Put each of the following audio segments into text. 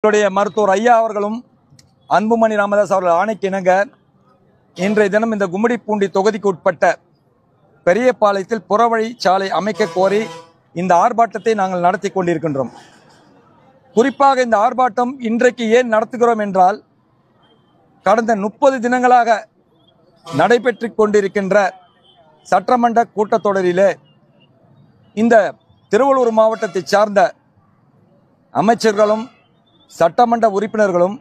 மருத்துவர் ஐயா அவர்களும் அன்புமணி ராமதாஸ் அவர்கள் ஆணைக்கு இணங்க இன்றைய தினம் இந்த கும்மிடிப்பூண்டி தொகுதிக்கு உட்பட்ட பெரியபாளையத்தில் புறவழி சாலை அமைக்க கோரி இந்த ஆர்ப்பாட்டத்தை நாங்கள் நடத்தி கொண்டிருக்கின்றோம். குறிப்பாக இந்த ஆர்ப்பாட்டம் இன்றைக்கு ஏன் நடத்துகிறோம் என்றால், கடந்த 30 தினங்களாக நடைபெற்று கொண்டிருக்கின்ற சட்டமன்ற கூட்டத்தொடரிலே இந்த திருவள்ளூர் மாவட்டத்தை சார்ந்த அமைச்சர்களும் சட்டமன்ற உறுப்பினர்களும்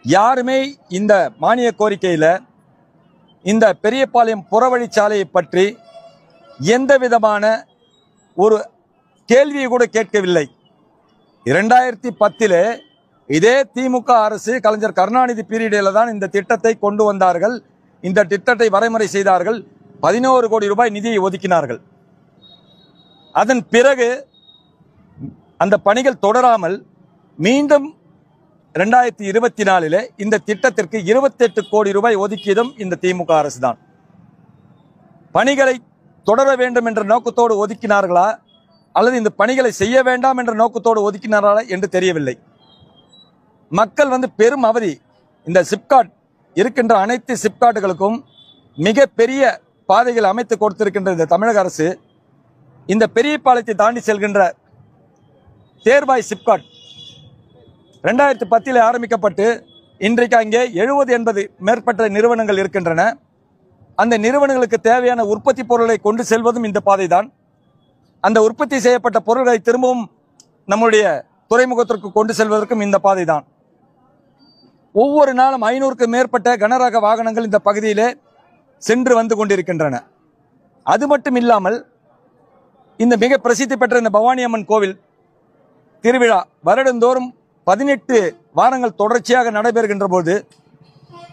யாருமே இந்த மானிய கோரிக்கையில் இந்த பெரியபாளையம் புறவழிச்சாலையை பற்றி எந்த விதமான ஒரு கேள்வியை கூட கேட்கவில்லை. 2010 இதே திமுக அரசு கலைஞர் கருணாநிதி பீரியடில் தான் இந்த திட்டத்தை கொண்டு வந்தார்கள். இந்த திட்டத்தை வரைமுறை செய்தார்கள். 11 கோடி ரூபாய் நிதியை ஒதுக்கினார்கள். அதன் பிறகு அந்த பணிகள் தொடராமல் மீண்டும் 2024 இந்த திட்டத்திற்கு 28 கோடி ரூபாய் ஒதுக்கியதும் இந்த திமுக அரசு தான். பணிகளை தொடர வேண்டும் என்ற நோக்கத்தோடு ஒதுக்கினார்களா அல்லது இந்த பணிகளை செய்ய வேண்டாம் என்ற நோக்கத்தோடு ஒதுக்கினார்களா என்று தெரியவில்லை. மக்கள் பெரும் அவதி. இந்த சிப்காட் இருக்கின்ற அனைத்து சிப்காட்டுகளுக்கும் மிகப்பெரிய பாதைகள் அமைத்து கொடுத்திருக்கின்ற இந்த தமிழக அரசு இந்த பெரியபாளையத்தை தாண்டி செல்கின்ற தேர்வாய் சிப்காட் 2010 ஆரம்பிக்கப்பட்டு இன்றைக்கு அங்கே 70-80 மேற்பட்ட நிறுவனங்கள் இருக்கின்றன. அந்த நிறுவனங்களுக்கு தேவையான உற்பத்தி பொருட்களை கொண்டு செல்வதும் இந்த பாதை தான். அந்த உற்பத்தி செய்யப்பட்ட பொருட்களை திரும்பவும் நம்முடைய துறைமுகத்திற்கு கொண்டு செல்வதற்கும் இந்த பாதை தான். ஒவ்வொரு நாளும் 500க்கும் மேற்பட்ட கனரக வாகனங்கள் இந்த பகுதியிலே சென்று வந்து கொண்டிருக்கின்றன. அது மட்டும் இல்லாமல் இந்த மிக பிரசித்தி பெற்ற இந்த பவானி அம்மன் கோவில் திருவிழா வருடந்தோறும் 18 வாரங்கள் தொடர்ச்சியாக நடைபெறுகின்ற போது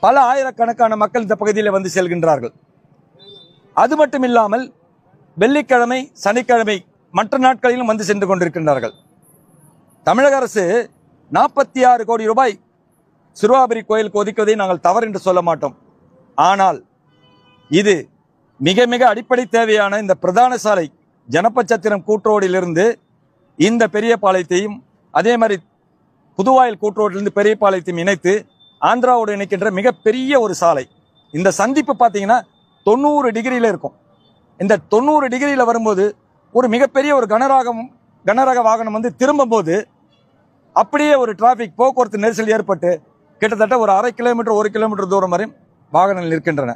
பல ஆயிரக்கணக்கான மக்கள் இந்த பகுதியில் வந்து செல்கின்றார்கள். அது மட்டும் இல்லாமல் வெள்ளிக்கிழமை, சனிக்கிழமை மற்ற நாட்களிலும் வந்து சென்று கொண்டிருக்கின்றார்கள். தமிழக அரசு 46 கோடி ரூபாய் சிறுவாபுரி கோயிலுக்கு ஒதுக்குவதை நாங்கள் தவறு என்று சொல்ல மாட்டோம். ஆனால் இது மிக மிக அடிப்படை தேவையான இந்த பிரதான சாலை ஜனப்பச்சத்திரம் கூட்டுரோடிலிருந்து இந்த பெரியபாளையத்தையும் அதே மாதிரி புதுவாயில் கூட்டுரோட்டிலிருந்து பெரியபாளையத்தையும் இணைத்து ஆந்திராவோடு இணைக்கின்ற மிகப்பெரிய ஒரு சாலை. இந்த சந்திப்பு பார்த்தீங்கன்னா 90 டிகிரியில் இருக்கும். இந்த 90 டிகிரியில் வரும்போது ஒரு மிகப்பெரிய ஒரு கனரக வாகனம் திரும்பும் போது அப்படியே ஒரு டிராபிக் போக்குவரத்து நெரிசல் ஏற்பட்டு கிட்டத்தட்ட ஒரு 1/2 கிலோமீட்டர் 1 கிலோமீட்டர் தூரம் வரை வாகனங்கள் இருக்கின்றன.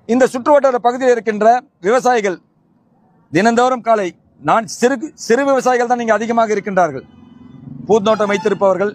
இந்த சுற்றுவட்டார பகுதியில் இருக்கின்ற விவசாயிகள் தினந்தோறும் காலை சிறு விவசாயிகள் தான் இங்கே அதிகமாக இருக்கின்றார்கள். பூந்தோட்டம் வைத்திருப்பவர்கள்,